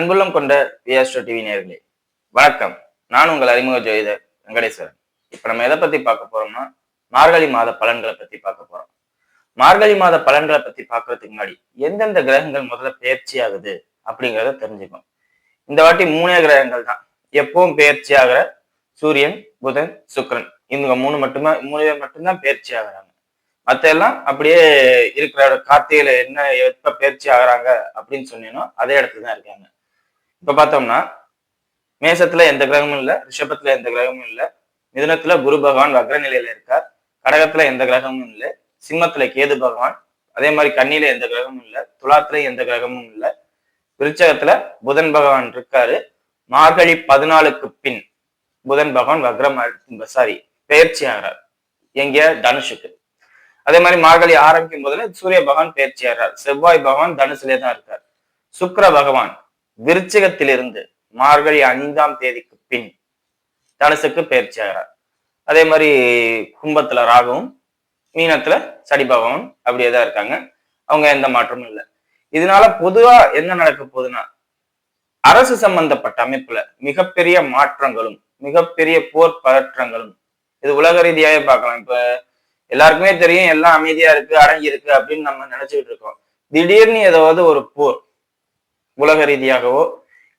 அன்புள்ளம் கொண்ட விஆஸ்ட்ரோ டிவி நேயர்களே வணக்கம். நான் உங்கள் அறிமுக ஜோதிடர் வெங்கடேஸ்வரன். இப்ப நம்ம எதை பத்தி பார்க்க போறோம்னா மார்கழி மாத பலன்களை பத்தி பார்க்க போறோம். மார்கழி மாத பலன்களை பத்தி பார்க்கறதுக்கு முன்னாடி எந்தெந்த கிரகங்கள் முதல்ல பெயர்ச்சி ஆகுது அப்படிங்கிறத தெரிஞ்சுக்கணும். இந்த வாட்டி 3 கிரகங்கள் தான் எப்பவும் பெயர்ச்சி ஆகிற சூரியன், புதன், சுக்கிரன். இவங்க 3 பேர் மட்டும்தான் பெயர்ச்சி ஆகுறாங்க. மத்த எல்லாம் அப்படியே இருக்கிற கார்த்திகையில என்ன எப்ப பெயர்ச்சி ஆகுறாங்க அப்படின்னு சொன்னீங்கன்னா அதே இடத்துல தான் இருக்காங்க. இப்ப பார்த்தோம்னா மேசத்துல எந்த கிரகமும் இல்ல, ரிஷபத்துல எந்த கிரகமும் இல்ல, மிதுனத்துல குரு பகவான் வக்ர நிலையில இருக்கார், கடகத்துல எந்த கிரகமும் இல்லை, சிம்மத்துல கேது பகவான், அதே மாதிரி கன்னியில எந்த கிரகமும் இல்ல, துலாத்துல எந்த கிரகமும் இல்ல, விருச்சகத்துல புதன் பகவான் இருக்காரு. மார்கழி 14க்கு பின் புதன் பகவான் பெயர்ச்சி ஆகிறார். எங்க? தனுஷுக்கு. அதே மாதிரி மார்கழி ஆரம்பிக்கும் போதுல சூரிய பகவான் பெயர்ச்சி ஆகிறார். செவ்வாய் பகவான் தனுசுலே தான் இருக்கார். சுக்கிர பகவான் விருச்சிகத்திலிருந்து மார்கழி 5ஆம் தேதிக்கு பின் தனுசுக்கு பயிற்சி ஆகிறார். அதே மாதிரி கும்பத்துல ராகுவும், மீனத்துல சனி பகவான் அப்படியேதான் இருக்காங்க. அவங்க எந்த மாற்றமும் இல்லை. இதனால பொதுவா என்ன நடக்க போகுதுன்னா அரசு சம்பந்தப்பட்ட அமைப்புல மிகப்பெரிய மாற்றங்களும் மிகப்பெரிய போர் பதற்றங்களும் இது உலக ரீதியாவே பார்க்கலாம். இப்ப எல்லாருக்குமே தெரியும் எல்லாம் அமைதியா இருக்கு, அடங்கி இருக்கு அப்படின்னு நம்ம நினைச்சுக்கிட்டு இருக்கோம். திடீர்னு ஏதாவது ஒரு போர் உலக ரீதியாகவோ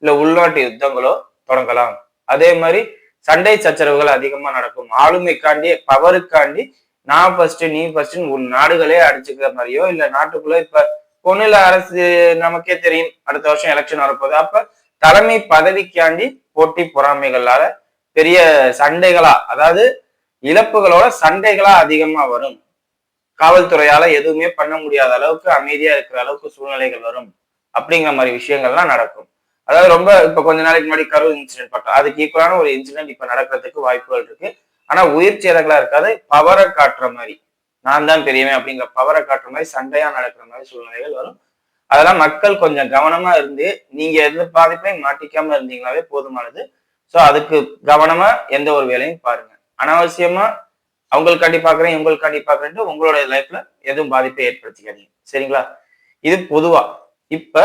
இல்ல உள்நாட்டு யுத்தங்களோ தொடங்கலாம். அதே மாதிரி சண்டை சச்சரவுகள் அதிகமா நடக்கும். ஆளுமைக்காண்டி பவருக்காண்டி நான் ஃபர்ஸ்ட் நீ ஃபர்ஸ்ட் உன் நாடுகளே அடிச்சுக்கிற மாதிரியோ இல்ல நாட்டுக்குள்ள இப்ப பொண்ணுல அரசு நமக்கே தெரியும் அடுத்த வருஷம் எலெக்ஷன் வரப்போகுது. அப்ப தலைமை பதவிக்காண்டி போட்டி பொறாமைகளால பெரிய சண்டைகளா, அதாவது இழப்புகளோட சண்டைகளா அதிகமா வரும். காவல்துறையால எதுவுமே பண்ண முடியாத அளவுக்கு அமைதியா இருக்கிற அளவுக்கு சூழ்நிலைகள் வரும். அப்படிங்கிற மாதிரி விஷயங்கள்லாம் நடக்கும். அதாவது ரொம்ப இப்ப கொஞ்ச நாளைக்கு முன்னாடி கரூர் இன்சிடென்ட் பார்த்தோம். அதுக்கு ஈக்குவலான ஒரு இன்சிடென்ட் இப்ப நடக்கிறதுக்கு வாய்ப்புகள் இருக்கு. ஆனா உயிர் சேதங்களா இருக்காது. பவரை காட்டுற மாதிரி, நான் தான் பெரியவன் அப்படிங்கிற பவரை காட்டுற மாதிரி சண்டையா நடக்கிற மாதிரி சூழ்நிலைகள் வரும். அதெல்லாம் மக்கள் கொஞ்சம் கவனமா இருந்து நீங்க எந்த பாதிப்பையும் மாட்டிக்காம இருந்தீங்களாவே போதுமானது. சோ அதுக்கு கவனமா எந்த ஒரு வேலையும் பாருங்க. அனாவசியமா அவங்களுக்காண்டி பாக்குறேன் இவங்களுக்காண்டி பாக்குறேன்ட்டு உங்களோட லைஃப்ல எதுவும் பாதிப்பை ஏற்படுத்திக்காதீங்க. சரிங்களா? இது பொதுவா. இப்ப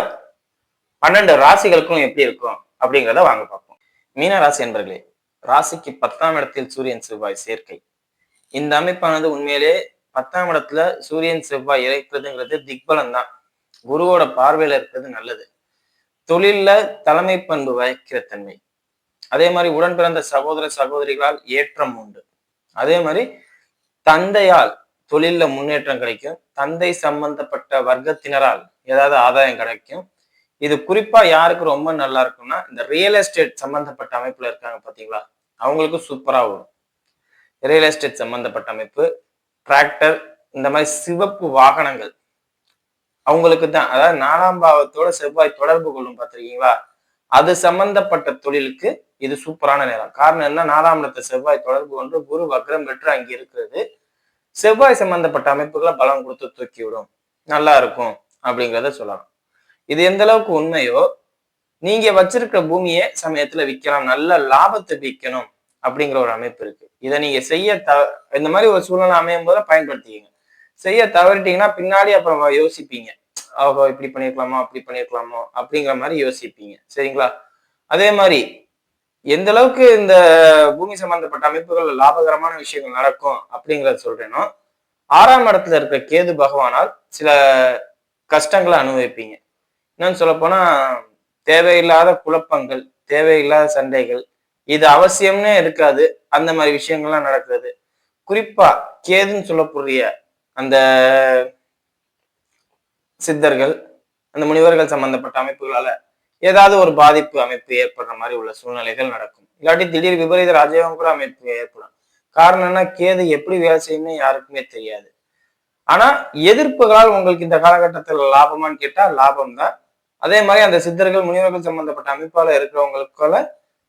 12 ராசிகளுக்கும் எப்படி இருக்கும் அப்படிங்கிறத வாங்க பார்ப்போம். மீன ராசி என்பர்களே, ராசிக்கு 10ஆம் இடத்தில் சூரியன் செவ்வாய் சேர்க்கை. இந்த அமைப்பானது உண்மையிலே 10ஆம் இடத்துல சூரியன் செவ்வாய் இருக்கிறதுங்கிறது திக்பலம் தான். குருவோட பார்வையில இருக்கிறது நல்லது. தொழில்ல தலைமை பண்பு வகிக்கிற தன்மை. அதே மாதிரி உடன் பிறந்த சகோதர சகோதரிகளால் ஏற்றம் உண்டு. அதே மாதிரி தந்தையால் தொழில்ல முன்னேற்றம் கிடைக்கும். தந்தை சம்பந்தப்பட்ட வர்க்கத்தினரால் ஏதாவது ஆதாயம் கிடைக்கும். இது குறிப்பா யாருக்கு ரொம்ப நல்லா இருக்கும்னா இந்த ரியல் எஸ்டேட் சம்பந்தப்பட்ட அமைப்புல இருக்காங்க பாத்தீங்களா, அவங்களுக்கு சூப்பரா வரும். ரியல் எஸ்டேட் சம்பந்தப்பட்ட அமைப்பு, டிராக்டர், இந்த மாதிரி சிவப்பு வாகனங்கள் அவங்களுக்கு தான். அதாவது 4ஆம் பாவத்தோட செவ்வாய் தொடர்பு கொள்ளும் பார்த்திருக்கீங்களா, அது சம்பந்தப்பட்ட தொழிலுக்கு இது சூப்பரான நேரம். காரணம் என்ன? 4ஆம் இடத்தை செவ்வாய் தொடர்பு கொண்டு குரு வக்ரம் பெற்று அங்க இருக்கிறது. செவ்வாய் சம்பந்தப்பட்ட அமைப்புகளை பலம் கொடுத்து தூக்கி விடும். நல்லா இருக்கும் அப்படிங்கிறத சொல்லலாம். இது எந்த அளவுக்கு உண்மையோ, நீங்க வச்சிருக்கிற பூமியை சமயத்துல விற்கலாம், நல்ல லாபத்தை விற்கணும் அப்படிங்கிற ஒரு அமைப்பு இருக்கு. இதை நீங்க இந்த மாதிரி ஒரு சூழ்நிலை அமையும் போது பயன்படுத்திக்கங்க. செய்ய தவறிட்டீங்கன்னா பின்னாடி அப்புறம் யோசிப்பீங்க, இப்படி பண்ணிருக்கலாமோ அப்படி பண்ணிருக்கலாமோ அப்படிங்கிற மாதிரி யோசிப்பீங்க. சரிங்களா? அதே மாதிரி எந்த அளவுக்கு இந்த பூமி சம்பந்தப்பட்ட அமைப்புகள் லாபகரமான விஷயங்கள் நடக்கும் அப்படிங்கிறத சொல்றேனோ, 6ஆம் இடத்துல இருக்கிற கேது பகவானால் சில கஷ்டங்களை அனுபவிப்பீங்க. என்னன்னு சொல்ல போனா தேவையில்லாத குழப்பங்கள், தேவையில்லாத சண்டைகள், இது அவசியம்னே இருக்காது. அந்த மாதிரி விஷயங்கள்லாம் நடக்கிறது. குறிப்பா கேதுன்னு சொல்லக்கூடிய அந்த சித்தர்கள், அந்த முனிவர்கள் சம்பந்தப்பட்ட அமைப்புகளால ஏதாவது ஒரு பாதிப்பு அமைப்பு ஏற்படுற மாதிரி உள்ள சூழ்நிலைகள் நடக்கும். இல்லாட்டி திடீர் விபரீத ராஜயோகம் கூட அமைப்பு ஏற்படும். காரணம் என்ன? கேது எப்படி வேலை செய்யணும்னு யாருக்குமே தெரியாது. ஆனா எதிர்ப்புகளால் உங்களுக்கு இந்த காலகட்டத்தில் லாபமான்னு கேட்டா லாபம் தான். அதே மாதிரி அந்த சித்தர்கள் முனிவர்கள் சம்பந்தப்பட்ட அமைப்பால இருக்கிறவங்களுக்குள்ள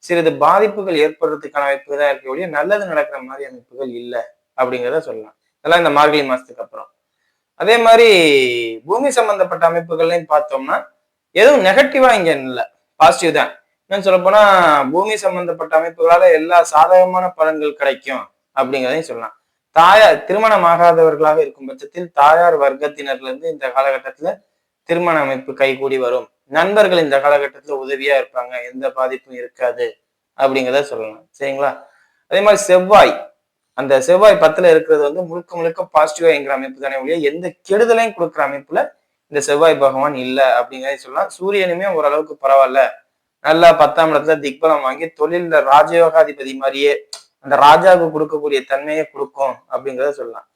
சிறிது பாதிப்புகள் ஏற்படுறதுக்கான அமைப்பு தான் இருக்கக்கூடிய, நல்லது நடக்கிற மாதிரி அமைப்புகள் இல்லை அப்படிங்கிறத சொல்லலாம். இதெல்லாம் இந்த மார்கழி மாசத்துக்கு அப்புறம். அதே மாதிரி பூமி சம்பந்தப்பட்ட அமைப்புகள்லையும் பார்த்தோம்னா எதுவும் நெகட்டிவா இங்க இல்லை, பாசிட்டிவ் தான். என்னன்னு சொல்ல போனா பூமி சம்பந்தப்பட்ட அமைப்புகளால எல்லா சாதகமான பலன்கள் கிடைக்கும் அப்படிங்கிறதையும் சொல்லலாம். தாயார் திருமணம் ஆகாதவர்களாக இருக்கும் பட்சத்தில் தாயார் வர்க்கத்தினர்ல இருந்து இந்த காலகட்டத்துல திருமண அமைப்பு கைகூடி வரும் நண்பர்கள் இந்த காலகட்டத்துல உதவியா இருப்பாங்க, எந்த பாதிப்பும் இருக்காது அப்படிங்கிறத சொல்லலாம். சரிங்களா? அதே மாதிரி செவ்வாய், அந்த செவ்வாய் 10ல இருக்கிறது வந்து முழுக்க முழுக்க பாசிட்டிவா இயங்குற அமைப்பு தானே ஒழிய எந்த கெடுதலையும் கொடுக்குற அமைப்புல இந்த செவ்வாய் பகவான் இல்ல அப்படிங்கிறத சொல்லலாம். சூரியனுமே ஓரளவுக்கு பரவாயில்ல, நல்லா 10ஆம் இடத்துல திக்பலம் வாங்கி தொழில்ல ராஜயோகாதிபதி மாதிரியே அந்த ராஜாவுக்கு கொடுக்கக்கூடிய தன்மையை கொடுக்கும் அப்படிங்கிறத சொல்லலாம்.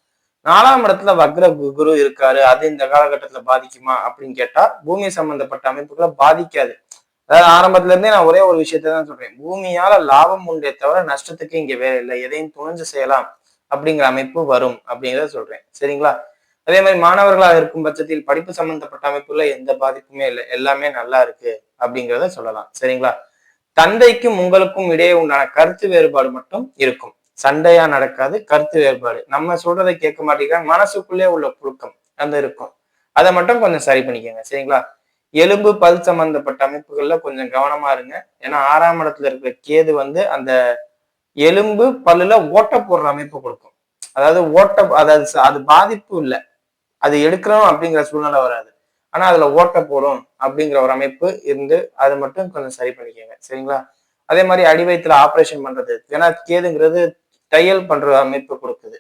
4ஆம் இடத்துல வக்ர குரு இருக்காரு, அது இந்த காலகட்டத்துல பாதிக்குமா அப்படின்னு கேட்டா பூமி சம்பந்தப்பட்ட அமைப்புகளை பாதிக்காது. அதாவது ஆரம்பத்துல இருந்தே நான் ஒரே ஒரு விஷயத்தான் சொல்றேன், பூமியால லாபம் உண்டே தவிர நஷ்டத்துக்கு இங்க வேலை இல்லை, எதையும் துணிஞ்சு செய்யலாம் அப்படிங்கிற அமைப்பு வரும் அப்படிங்கிறத சொல்றேன். சரிங்களா? அதே மாதிரி மாணவர்களாக இருக்கும் பட்சத்தில் படிப்பு சம்பந்தப்பட்ட அமைப்புல எந்த பாதிப்புமே இல்லை, எல்லாமே நல்லா இருக்கு அப்படிங்கிறத சொல்லலாம். சரிங்களா? தந்தைக்கும் உங்களுக்கும் இடையே உண்டான கருத்து வேறுபாடு மட்டும் இருக்கும், சண்டையா நடக்காது, கருத்து வேறுபாடு. நம்ம சொல்றதை கேட்க மாட்டேங்கிறாங்க, மனசுக்குள்ளே உள்ள புழுக்கம் அந்த இருக்கும், அதை மட்டும் கொஞ்சம் சரி பண்ணிக்கோங்க. சரிங்களா? எலும்பு பல் சம்பந்தப்பட்ட அமைப்புகள்ல கொஞ்சம் கவனமா இருங்க. ஏன்னா 6ஆம் இடத்துல இருக்கிற கேது வந்து அந்த எலும்பு பல்லுல ஓட்ட போடுற அமைப்பு கொடுக்கும். அதாவது அதாவது அது பாதிப்பு இல்லை, அது எடுக்கணும் அப்படிங்கிற சூழ்நிலை வராது, ஆனா அதுல ஓட்ட போடும் அப்படிங்கிற ஒரு அமைப்பு இருந்து அது மட்டும் கொஞ்சம் சரி பண்ணிக்கோங்க. சரிங்களா? அதே மாதிரி அடி வயிற்றுல ஆப்ரேஷன் பண்றது, ஏன்னா கேதுங்கிறது தையல் பண்ற அமைப்பு கொடுக்குது,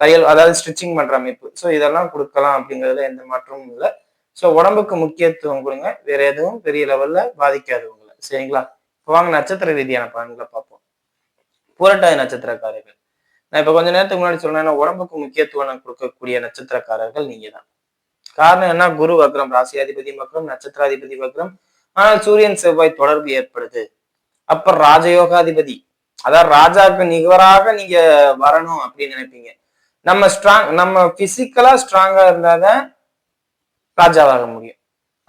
தையல் அதாவது ஸ்டிச்சிங் பண்ற அமைப்பு. ஸோ இதெல்லாம் கொடுக்கலாம் அப்படிங்கிறதுல எந்த மாற்றமும் இல்லை. ஸோ உடம்புக்கு முக்கியத்துவம் கொடுங்க, வேற எதுவும் பெரிய லெவல்ல பாதிக்காது உங்களை. சரிங்களா? இப்போ வாங்க நட்சத்திர ரீதியான பலன்களை பார்ப்போம். புரட்டாதி நட்சத்திரக்காரர்கள், நான் இப்ப கொஞ்ச நேரத்துக்கு முன்னாடி சொன்னேன்னா உடம்புக்கு முக்கியத்துவம் கொடுக்கக்கூடிய நட்சத்திரக்காரர்கள் நீங்க தான். காரணம் என்ன? குரு வக்ரம், ராசியாதிபதி வக்ரம், நட்சத்திராதிபதி வக்ரம், ஆனால் சூரியன் செவ்வாய் தொடர்பு ஏற்படுது. அப்ப ராஜயோகாதிபதி, அதாவது ராஜாக்கு நிகராக நீங்க வரணும் அப்படின்னு நினைப்பீங்க. நம்ம பிசிக்கலா ஸ்ட்ராங்கா இருந்தாதான் ராஜாவாக முடியும்,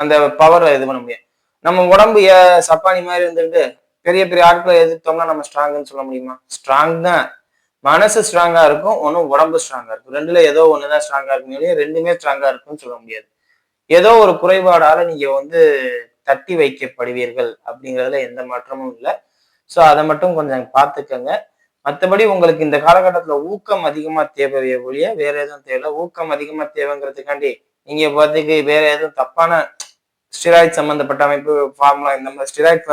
அந்த பவரை இது பண்ண முடியும். நம்ம உடம்பு சப்பானி மாதிரி இருந்துட்டு பெரிய பெரிய ஆட்களை எதிர்த்தோம்னா நம்ம ஸ்ட்ராங்குன்னு சொல்ல முடியுமா? ஸ்ட்ராங் தான், மனசு ஸ்ட்ராங்கா இருக்கும், ஒன்னும் உடம்பு ஸ்ட்ராங்கா இருக்கும். ரெண்டுல ஏதோ ஒண்ணுதான் ஸ்ட்ராங்கா இருக்கும், ரெண்டுமே ஸ்ட்ராங்கா இருக்கும்னு சொல்ல முடியாது. ஏதோ ஒரு குறைபாடால நீங்க வந்து தட்டி வைக்கப்படுவீர்கள் அப்படிங்கிறதுல எந்த மாற்றமும் இல்லை. ஸோ அதை மட்டும் கொஞ்சம் பார்த்துக்கங்க. மற்றபடி உங்களுக்கு இந்த காலகட்டத்துல ஊக்கம் அதிகமா தேவையே ஒழிய வேற எதுவும் தேவையில்லை. ஊக்கம் அதிகமா தேவைங்கிறதுக்காண்டி நீங்க பார்த்துக்கு வேற எதுவும் தப்பான ஸ்டிராய்ட் சம்பந்தப்பட்ட அமைப்பு, ஃபார்முலா, இந்த மாதிரி ஸ்டிராய்ட்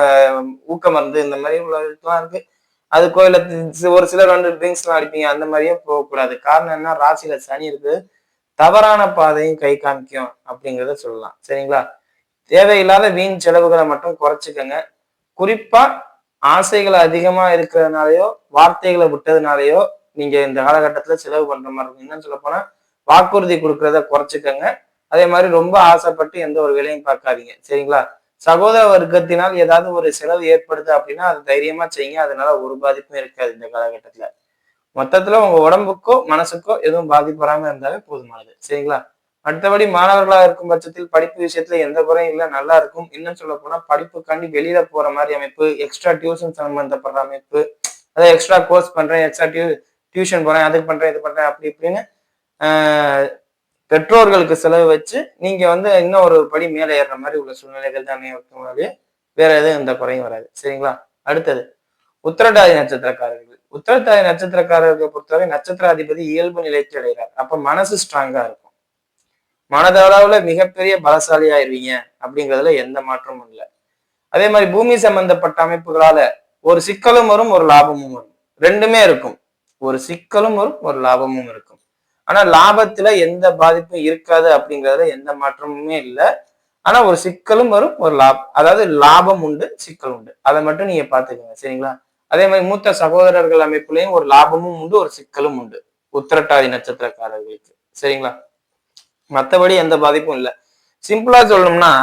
ஊக்க மருந்து இந்த மாதிரி உள்ளதுலாம் இருக்கு, அது கோயில ஒரு சிலர் வந்து ட்ரிங்க்ஸ் எல்லாம் அடிப்பீங்க, அந்த மாதிரியே போகக்கூடாது. காரணம் என்ன? ராசியில சனி இருக்கு, தவறான பாதையும் கை காமிக்கும் அப்படிங்கிறத சொல்லலாம். சரிங்களா? தேவையில்லாத வீண் செலவுகளை மட்டும் குறைச்சிக்கங்க. குறிப்பா ஆசைகள் அதிகமா இருக்கிறதுனாலயோ வார்த்தைகளை விட்டதுனாலயோ நீங்க இந்த காலகட்டத்துல செலவு பண்ற மாதிரி இருக்கும். என்னன்னு சொல்ல போனா வாக்குறுதி கொடுக்கறத குறைச்சிக்கங்க. அதே மாதிரி ரொம்ப ஆசைப்பட்டு எந்த ஒரு வேலையும் பார்க்காதீங்க. சரிங்களா? சகோதர வர்க்கத்தினால் ஏதாவது ஒரு செலவு ஏற்படுது அப்படின்னா அது தைரியமா செய்யுங்க, அதனால ஒரு பாதிப்பும் இருக்காது இந்த காலகட்டத்துல. மொத்தத்துல உங்க உடம்புக்கோ மனசுக்கோ எதுவும் பாதிப்பு வராம இருந்தாலே போதுமானது. சரிங்களா? மற்றபடி மாணவர்களாக இருக்கும் பட்சத்தில் படிப்பு விஷயத்துல எந்த குறையும் இல்லை, நல்லா இருக்கும். இன்னும் சொல்ல போனா படிப்புக்காண்டி வெளியில போற மாதிரி அமைப்பு, எக்ஸ்ட்ரா டியூஷன் சம்பந்தப்படுற அமைப்பு, அதாவது எக்ஸ்ட்ரா கோர்ஸ் பண்றேன், எக்ஸ்ட்ரா டியூஷன் போறேன், அதுக்கு பண்றேன், இது பண்றேன் அப்படி இப்படின்னு பெற்றோர்களுக்கு செலவு வச்சு நீங்க வந்து இன்னும் ஒரு படி மேலே ஏறுற மாதிரி உள்ள சூழ்நிலைகள் தானே இருக்கும், வேற எதுவும் எந்த குறையும் வராது. சரிங்களா? அடுத்தது உத்திரட்டாதி நட்சத்திரக்காரர்கள். உத்திரட்டாதி நட்சத்திரக்காரர்களை பொறுத்தவரை நட்சத்திராதிபதி இயல்பு நிலைக்கு அடைகிறார். அப்ப மனசு ஸ்ட்ராங்கா இருக்கும், மனதளவுல மிகப்பெரிய பலசாலி ஆயிருவீங்க அப்படிங்கிறதுல எந்த மாற்றமும் இல்லை. அதே மாதிரி பூமி சம்பந்தப்பட்ட அமைப்புகளால ஒரு சிக்கலும் வரும், ஒரு லாபமும் வரும், ரெண்டுமே இருக்கும். ஒரு சிக்கலும் வரும், ஒரு லாபமும் இருக்கும். ஆனா லாபத்துல எந்த பாதிப்பும் இருக்காது அப்படிங்கறதுல எந்த மாற்றமுமே இல்லை. ஆனா ஒரு சிக்கலும் வரும், ஒரு லாபம், அதாவது லாபம் உண்டு, சிக்கல் உண்டு, அதை மட்டும் நீங்க பாத்துக்கோங்க. சரிங்களா? அதே மாதிரி மூத்த சகோதரர்கள் அமைப்புலையும் ஒரு லாபமும் உண்டு, ஒரு சிக்கலும் உண்டு உத்திரட்டாதி நட்சத்திரக்காரர்களுக்கு. சரிங்களா? மற்றபடி எந்த பாதிப்பும் இல்லை. சிம்பிளா சொல்லணும்னா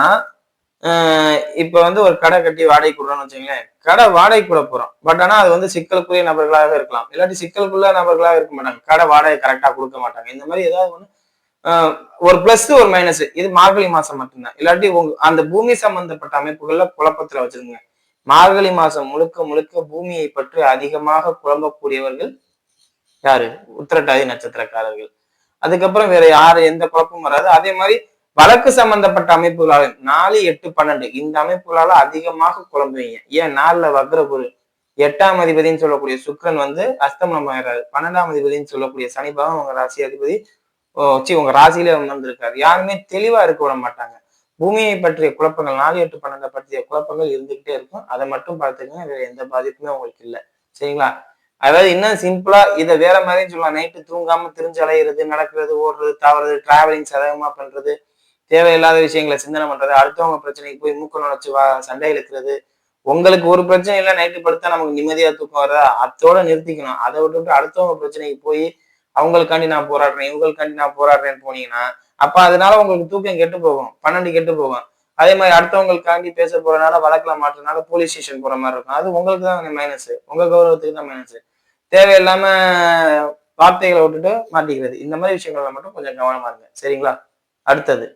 இப்ப வந்து ஒரு கடை கட்டி வாடகை கொடுறோம்னு வச்சுங்களேன், கடை வாடகை கூட போறோம், பட் ஆனா அது வந்து சிக்கலுக்குரிய நபர்களாக இருக்கலாம், இல்லாட்டி சிக்கலுக்குள்ள நபர்களாக இருக்க மாட்டாங்க, கடை வாடகை கரெக்டா கொடுக்க மாட்டாங்க. இந்த மாதிரி ஏதாவது ஒண்ணு ஒரு பிளஸ் ஒரு மைனஸ், இது மார்கழி மாசம் மட்டும்தான். இல்லாட்டி அந்த பூமி சம்பந்தப்பட்ட அமைப்புகள்ல குழப்பத்துல வச்சிருங்க. மார்கழி மாசம் முழுக்க முழுக்க பூமியை பற்றி அதிகமாக குழம்பக்கூடியவர்கள் யாரு? உத்திரட்டாதி நட்சத்திரக்காரர்கள். அதுக்கப்புறம் வேற யாரு எந்த குழப்பமும் வராது. அதே மாதிரி வழக்கு சம்பந்தப்பட்ட அமைப்புகளாக 4, 8, 12 இந்த அமைப்புகளால அதிகமாக குழம்புவீங்க. ஏன்? 4ல வக்ர குரு, 8ஆம் அதிபதினு சொல்லக்கூடிய சுக்கிரன் வந்து அஸ்தமனம் ஆயிடுறாரு, 12ஆம் அதிபதினு சொல்லக்கூடிய சனி பகவான் உங்க ராசி அதிபதி உங்க ராசியிலே வந்திருக்காரு. யாருமே தெளிவா இருக்க விட மாட்டாங்க. பூமியை பற்றிய குழப்பங்கள் 4, 8, 12 பற்றிய குழப்பங்கள் இருந்துகிட்டே இருக்கும். அதை மட்டும் பார்த்துக்கங்க. வேற எந்த பாதிப்புமே உங்களுக்கு இல்லை. சரிங்களா? அதாவது இன்னும் சிம்பிளா இதை வேற மாதிரியும் சொல்லலாம். நைட்டு தூங்காம திரிஞ்சு அலையிறது, நடக்கிறது, ஓடுறது, தாவறது, டிராவலிங்ஸ் அதிகமா பண்றது, தேவையில்லாத விஷயங்களை சிந்தனை பண்றது, அடுத்தவங்க பிரச்சனைக்கு போய் மூக்க நுழைச்சு சண்டை இழுக்கிறது. உங்களுக்கு ஒரு பிரச்சனை இல்லை, நைட்டு படுத்தா நமக்கு நிம்மதியா தூக்கம் வருதா, அதோட நிறுத்திக்கணும். அதை விட்டுட்டு அடுத்தவங்க பிரச்சனைக்கு போய் அவங்களுக்காண்டி நான் போராடுறேன், இவங்களுக்காண்டி நான் போராடுறேன்னு போனீங்கன்னா, அப்ப அதனால உங்களுக்கு தூக்கம் கெட்டு போகும், 12 கெட்டு போகும். அதே மாதிரி அடுத்தவங்களுக்காண்டி பேச போறதுனால, வழக்குல மாட்டுறதுனால போலீஸ் ஸ்டேஷன் போற மாதிரி இருக்கும். அது உங்களுக்கு தான் மைனஸ், உங்க கௌரவத்துக்கு தான் மைனஸ். தேவையில்லாம வார்த்தைகளை விட்டுட்டு மாட்டிக்கிறது. இந்த மாதிரி விஷயங்கள்ல மட்டும் கொஞ்சம் கவனமா இருங்க. சரிங்களா? அடுத்தது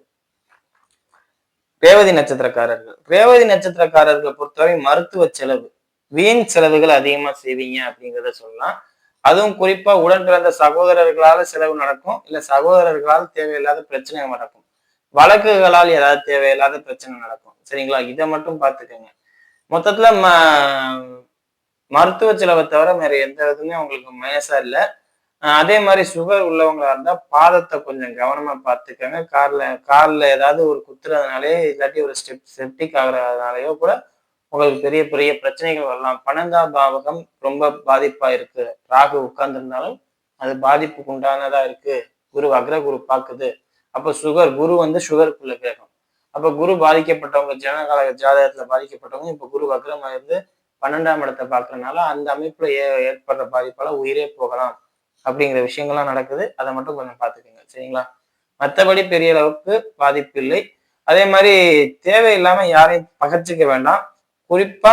ரேவதி நட்சத்திரக்காரர்கள். ரேவதி நட்சத்திரக்காரர்களை பொறுத்தவரை மருத்துவ செலவு, வீண் செலவுகள் அதிகமா செய்வீங்க அப்படிங்கிறத சொல்லலாம். அதுவும் குறிப்பா உடன் பிறந்த சகோதரர்களால செலவு நடக்கும், இல்ல சகோதரர்களால் தேவையில்லாத பிரச்சனை நடக்கும், வழக்குகளால் ஏதாவது தேவையில்லாத பிரச்சனை நடக்கும். சரிங்களா? இதை மட்டும் பார்த்துக்கோங்க. மொத்தத்துல மருத்துவ செலவை தவிர வேற எந்த இதுவுமே உங்களுக்கு மைனஸா இல்லை. அதே மாதிரி சுகர் உள்ளவங்களா இருந்தா பாதத்தை கொஞ்சம் கவனமா பார்த்துக்கோங்க. கார்ல ஏதாவது ஒரு குத்துறதுனாலே, இல்லாட்டி ஒரு செப்டிக் ஆகுறதுனாலயோ கூட உங்களுக்கு பெரிய பெரிய பிரச்சனைகள் வரலாம். 12ஆம் பாவகம் ரொம்ப பாதிப்பா இருக்கு, ராகு உட்கார்ந்துருந்தாலும் அது பாதிப்புக்கு உண்டானதா இருக்கு. குரு வக்ர குரு பாக்குது. அப்ப குரு சுகருக்குள்ள கேட்கும். அப்ப குரு பாதிக்கப்பட்டவங்க, ஜனகால ஜாதகத்துல பாதிக்கப்பட்டவங்க இப்ப குரு வக்ரமா இருந்து 12ஆம் இடத்தை பாக்குறதுனால அந்த அமைப்புல ஏற்படுற பாதிப்பால உயிரே போகலாம் அப்படிங்கிற விஷயங்கள்லாம் நடக்குது. அதை மட்டும் கொஞ்சம் பார்த்துக்கோங்க. சரிங்களா? மற்றபடி பெரிய அளவுக்கு பாதிப்பு இல்லை. அதே மாதிரி தேவையில்லாம யாரையும் பகச்சிக்க வேண்டாம். குறிப்பா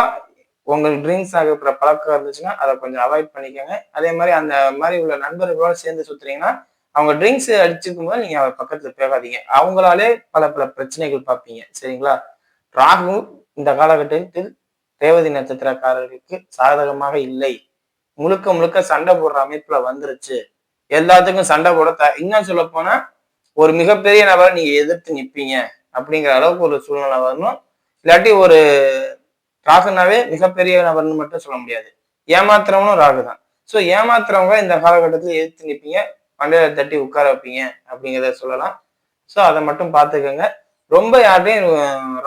உங்களுக்கு ட்ரிங்க்ஸ் ஆகிற பழக்கம் இருந்துச்சுன்னா அதை கொஞ்சம் அவாய்ட் பண்ணிக்கோங்க. அதே மாதிரி அந்த மாதிரி உள்ள நண்பர்களோட சேர்ந்து சுத்துறீங்கன்னா அவங்க ட்ரிங்க்ஸ் அடிச்சுக்கும் போது நீங்க பக்கத்துல போகாதீங்க. அவங்களாலே பல பல பிரச்சனைகள் பார்ப்பீங்க. சரிங்களா? ராகு இந்த காலகட்டத்தில் ரேவதி நட்சத்திரக்காரர்களுக்கு சாதகமாக இல்லை. முழுக்க முழுக்க சண்டை போடுற அமைப்புல வந்துருச்சு. எல்லாத்துக்கும் சண்டை போட இன்னும் சொல்ல போனா ஒரு மிகப்பெரிய நபரை நீங்க எதிர்த்து நிப்பீங்க அப்படிங்கிற அளவுக்கு ஒரு சூழ்நிலை வரணும். இல்லாட்டி ஒரு ராகுனாவே மிகப்பெரிய நபர்னு மட்டும் சொல்ல முடியாது, ஏமாத்துறவனும் ராகு தான். ஸோ ஏமாத்துறவங்க இந்த காலகட்டத்தில் எதிர்த்து நிப்பீங்க, மண்டையில தட்டி உட்கார வைப்பீங்க அப்படிங்கிறத சொல்லலாம். ஸோ அதை மட்டும் பார்த்துக்கோங்க. ரொம்ப யார்ட்டையும்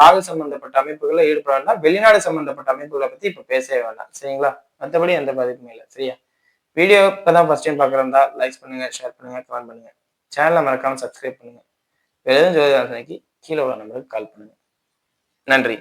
ராகு சம்பந்தப்பட்ட அமைப்புகளை ஈடுபட வேண்டாம். வெளிநாடு சம்பந்தப்பட்ட அமைப்புகளை பத்தி இப்ப பேசவே வேண்டாம். சரிங்களா? மற்றபடி எந்த பாதிப்புமே இல்லை. சரியா? வீடியோ இப்பதான் ஃபர்ஸ்ட் டைம் பார்க்குறதா லைக் பண்ணுங்க, ஷேர் பண்ணுங்க, கமெண்ட் பண்ணுங்க. சேனலை மறக்காம சப்ஸ்கிரைப் பண்ணுங்க. வேற எதுவும் ஜோதிட ஆலோசனைக்கு கீழே உள்ள நம்பருக்கு கால் பண்ணுங்க. நன்றி.